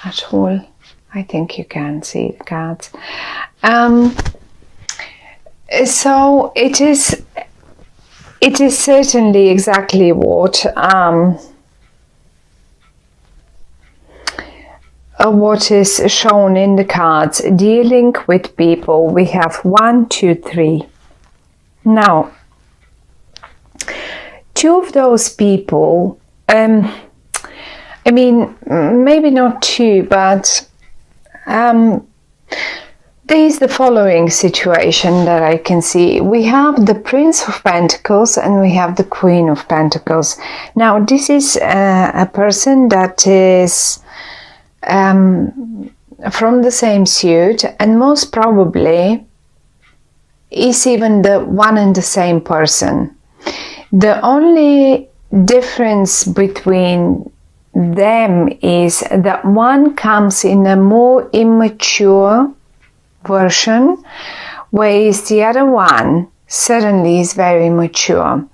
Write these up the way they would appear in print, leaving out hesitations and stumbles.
at all. I think you can see the cards. So it is certainly exactly what is shown in the cards. Dealing with people. We have 1, 2, 3. Now, 2 of those people, I mean, maybe not 2, but there is the following situation that I can see. We have the Prince of Pentacles and we have the Queen of Pentacles. Now, this is a person that is from the same suit, and most probably is even the one and the same person. The only difference between them is that one comes in a more immature version, whereas the other one certainly is very mature.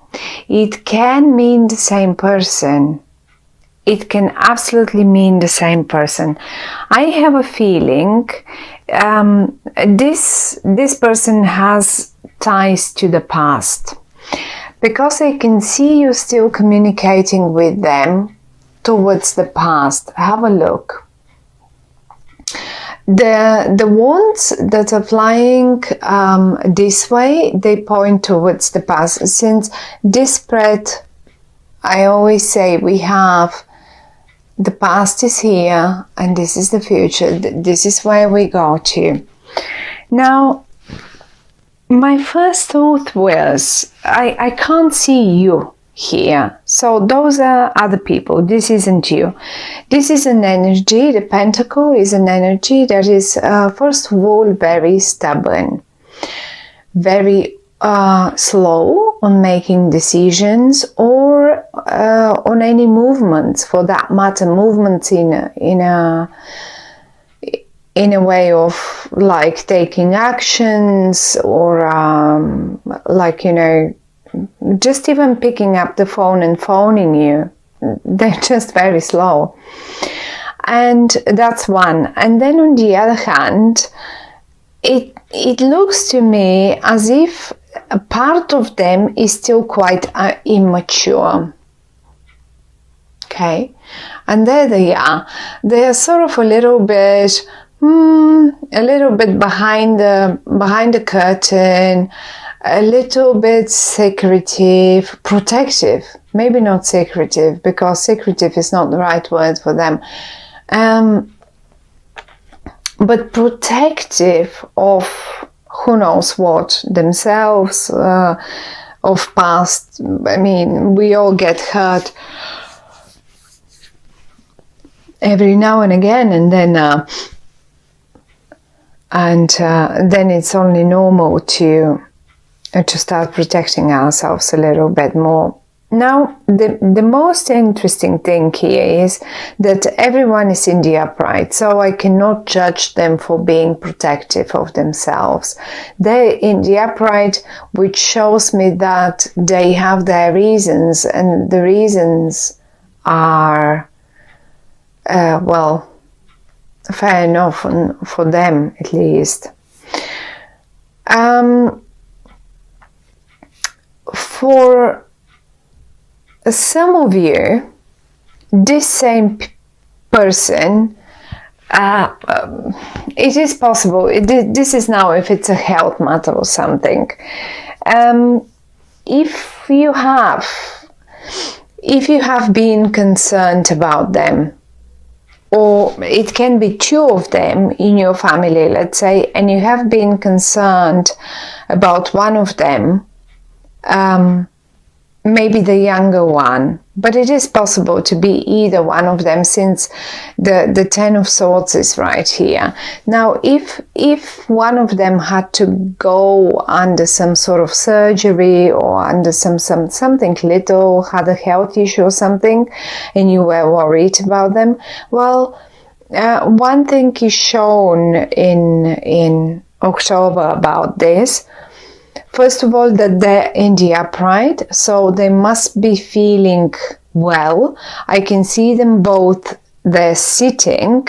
It can mean the same person. It can absolutely mean the same person. I have a feeling this person has ties to the past, because I can see you still communicating with them towards the past. Have a look. The wands that are flying this way, they point towards the past. Since this spread, I always say we have the past is here and this is the future. This is where we go to. Now, my first thought was, I can't see you here. So those are other people. This isn't you. This is an energy. The Pentacle is an energy that is, first of all, very stubborn, very slow on making decisions, or on any movements, for that matter, movements in a way of like taking actions, or like, you know, just even picking up the phone and phoning you. They're just very slow. And that's one. And then on the other hand, it looks to me as if a part of them is still quite immature. Okay, and there they are. They are sort of a little bit behind the curtain, a little bit secretive, protective. Maybe not secretive, because secretive is not the right word for them. But protective of who knows what, themselves, of past. I mean, we all get hurt every now and again, and then it's only normal to start protecting ourselves a little bit more. Now, the most interesting thing here is that everyone is in the upright, so I cannot judge them for being protective of themselves. They're in the upright, which shows me that they have their reasons, and the reasons are, well, fair enough for them, at least. For some of you, this same person, it is possible, this is now if it's a health matter or something. If you have been concerned about them, or it can be 2 of them in your family, let's say, and you have been concerned about one of them, maybe the younger one, but it is possible to be either one of them, since the 10 of Swords is right here. Now, if one of them had to go under some sort of surgery, or under something little, had a health issue or something, and you were worried about them, well, one thing is shown in October about this. First of all, that they're in the upright, so they must be feeling well. I can see them both, they're sitting,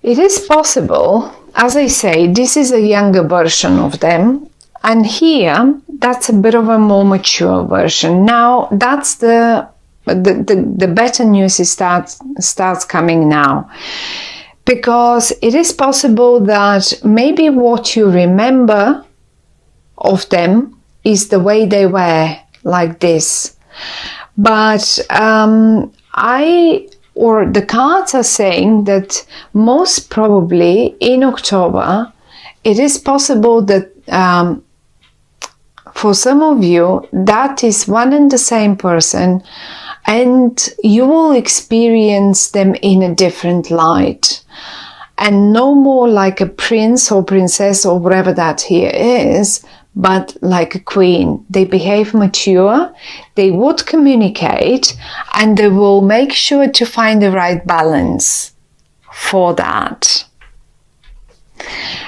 It is possible, as I say, this is a younger version of them, and here that's a bit of a more mature version. Now that's the better news starts coming now, because it is possible that maybe what you remember of them is the way they were, like this, but the cards are saying that most probably in October it is possible that for some of you that is one and the same person, and you will experience them in a different light, and no more like a prince or princess or whatever that here is, but like a queen. They behave mature, they would communicate, and they will make sure to find the right balance for that.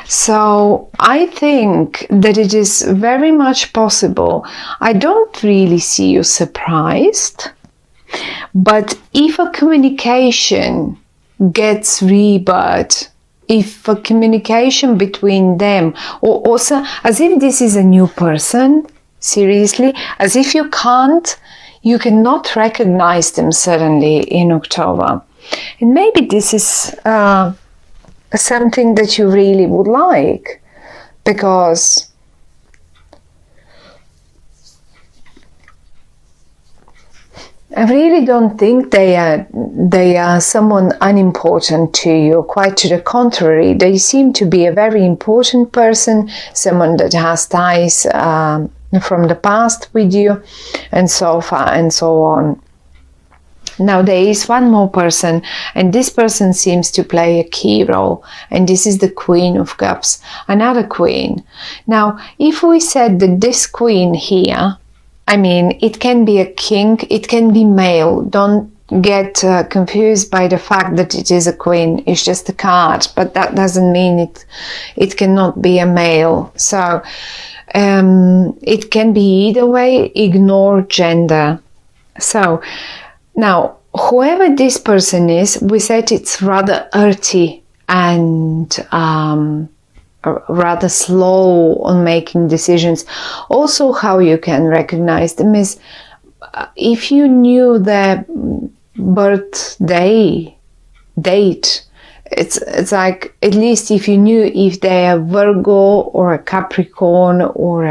So I think that it is very much possible. I don't really see you surprised, but if a communication gets rebirth, if a communication between them, or also as if this is a new person, seriously, as if you cannot recognize them suddenly in October. And maybe this is something that you really would like, because I really don't think they are someone unimportant to you. Quite to the contrary, they seem to be a very important person, someone that has ties from the past with you, and so far and so on. Now there is one more person, and this person seems to play a key role, and this is the Queen of Cups, another queen. Now, if we said that this queen here, I mean, it can be a king, it can be male. Don't get confused by the fact that it is a queen. It's just a card, but that doesn't mean it cannot be a male. So it can be either way. Ignore gender. So now, whoever this person is, we said it's rather earthy and rather slow on making decisions. Also, how you can recognize them is if you knew their birthday date. It's like, at least if you knew if they are Virgo or a Capricorn or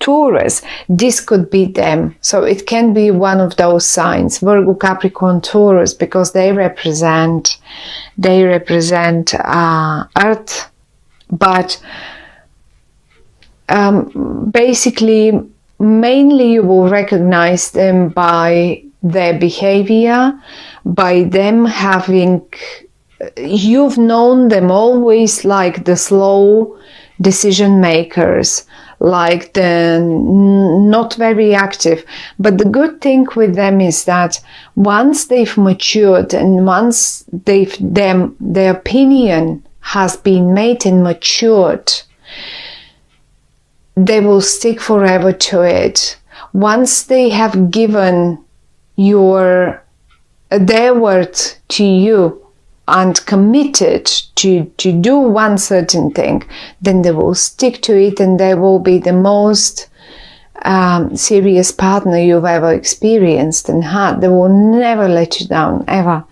Taurus, this could be them. So it can be one of those signs, Virgo, Capricorn, Taurus, because they represent Earth. But basically, mainly you will recognize them by their behavior, by them having, you've known them always like the slow decision makers, like the not very active. But the good thing with them is that once they've matured and once their opinion has been made and matured, they will stick forever to it. Once they have given their word to you and committed to do one certain thing, then they will stick to it, and they will be the most serious partner you've ever experienced and had. They will never let you down, ever.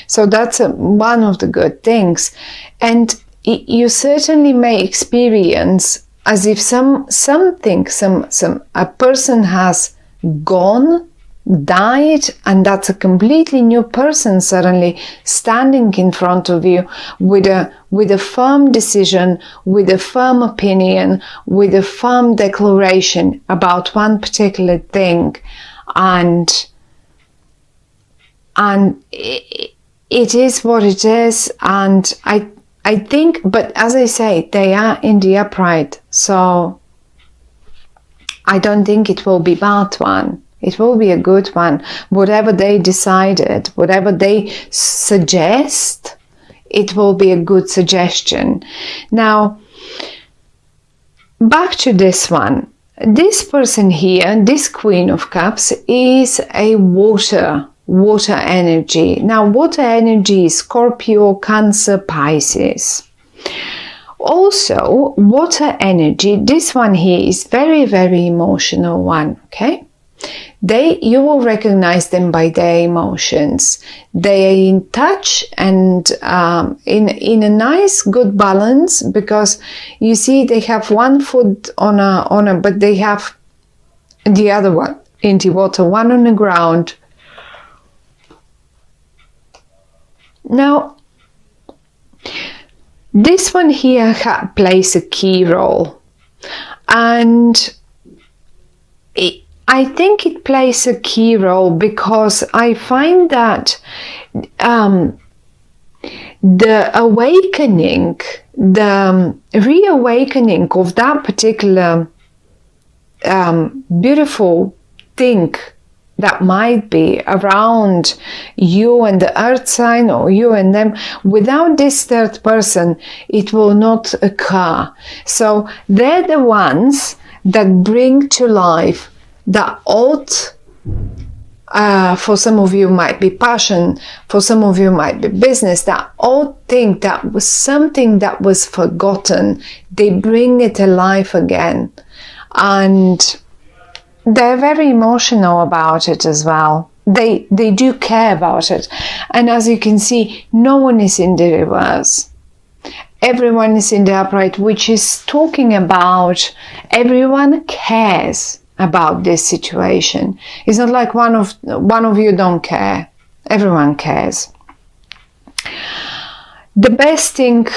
So that's one of the good things. And you certainly may experience as if a person has gone, died, and that's a completely new person suddenly standing in front of you with a firm decision, with a firm opinion, with a firm declaration about one particular thing, and it is what it is. And I think, but as I say, they are in the upright, so I don't think it will be a bad one. It will be a good one. Whatever they decided, whatever they suggest, it will be a good suggestion. Now, back to this one. This person here, this Queen of Cups, is a water water energy. Now, water energy is Scorpio, Cancer, Pisces. Also, water energy, this one here is very, very emotional one, okay? You will recognize them by their emotions. They are in touch and in a nice, good balance, because you see they have one foot on a, but they have the other one in the water, one on the ground. Now, this one here plays a key role, and I think it plays a key role because I find that the awakening, the reawakening of that particular beautiful thing that might be around you and the earth sign, or you and them, without this third person, it will not occur. So they're the ones that bring to life the old, for some of you might be passion, for some of you might be business, that old thing that was something that was forgotten. They bring it alive again, and they're very emotional about it as well. They do care about it. And as you can see, no one is in the reverse. Everyone is in the upright, which is talking about everyone cares about this situation. It's not like one of you don't care. Everyone cares. The best thing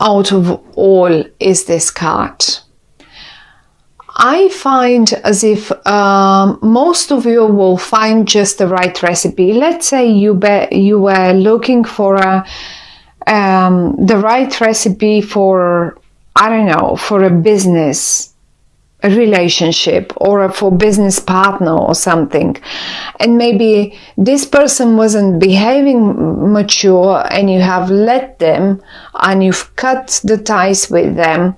out of all is this card. I find as if most of you will find just the right recipe. Let's say you were looking for the right recipe for, I don't know, for a business, a relationship, or for business partner or something, and maybe this person wasn't behaving mature, and you have let them and you've cut the ties with them.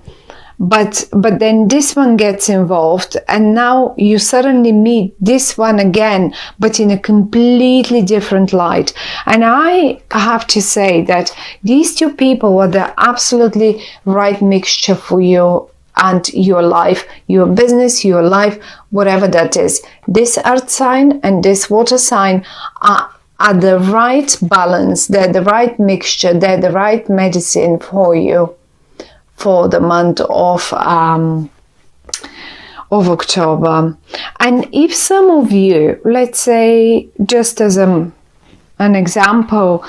But then this one gets involved, and now you suddenly meet this one again, but in a completely different light. And I have to say that these two people are the absolutely right mixture for you and your life, your business, your life, whatever that is. This earth sign and this water sign are the right balance. They're the right mixture. They're the right medicine for you for the month of October. And if some of you, let's say, just as an example,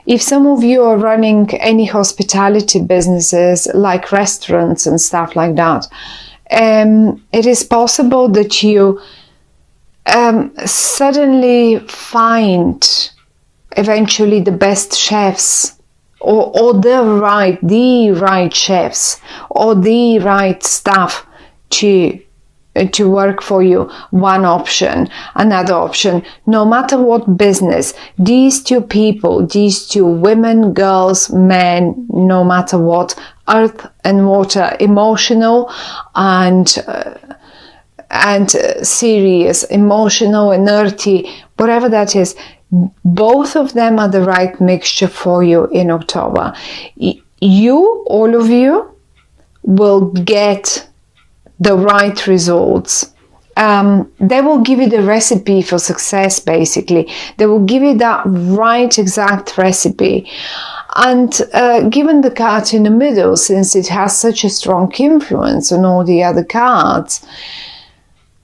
if some of you are running any hospitality businesses like restaurants and stuff like that, it is possible that you suddenly find eventually the best chefs, or the right chefs, or the right staff to work for you. One option. Another option, no matter what business, these two people, these two women, girls, men, no matter what, earth and water, emotional and serious, emotional and earthy, whatever that is, both of them are the right mixture for you in October. You, all of you, will get the right results. They will give you the recipe for success, basically. They will give you that right exact recipe. And given the card in the middle, since it has such a strong influence on all the other cards,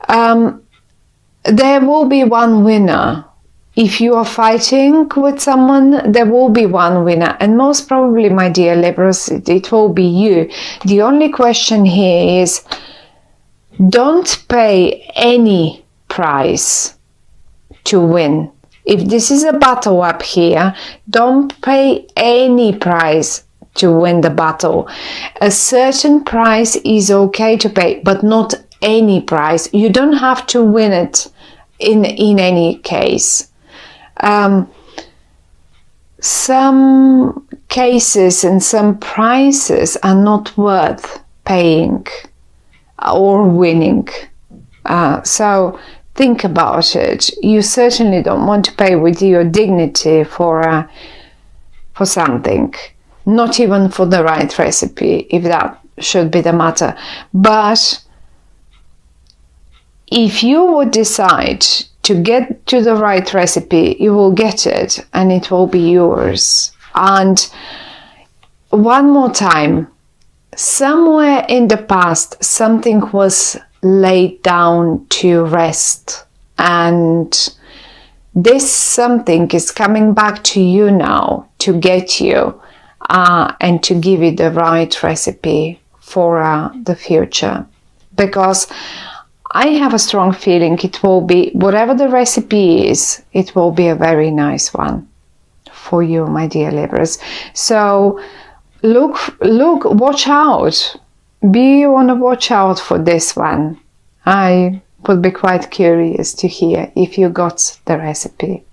there will be one winner. If you are fighting with someone, there will be one winner. And most probably, my dear Libras, it will be you. The only question here is, don't pay any price to win. If this is a battle up here, don't pay any price to win the battle. A certain price is okay to pay, but not any price. You don't have to win it in any case. Some cases and some prices are not worth paying or winning. So think about it. You certainly don't want to pay with your dignity for something, not even for the right recipe, if that should be the matter. But if you would decide to get to the right recipe, you will get it and it will be yours. And one more time, somewhere in the past, something was laid down to rest, and this something is coming back to you now to get you and to give you the right recipe for the future. Because I have a strong feeling it will be, whatever the recipe is, it will be a very nice one for you, my dear Libras. So look, watch out. Be on a watch out for this one. I would be quite curious to hear if you got the recipe.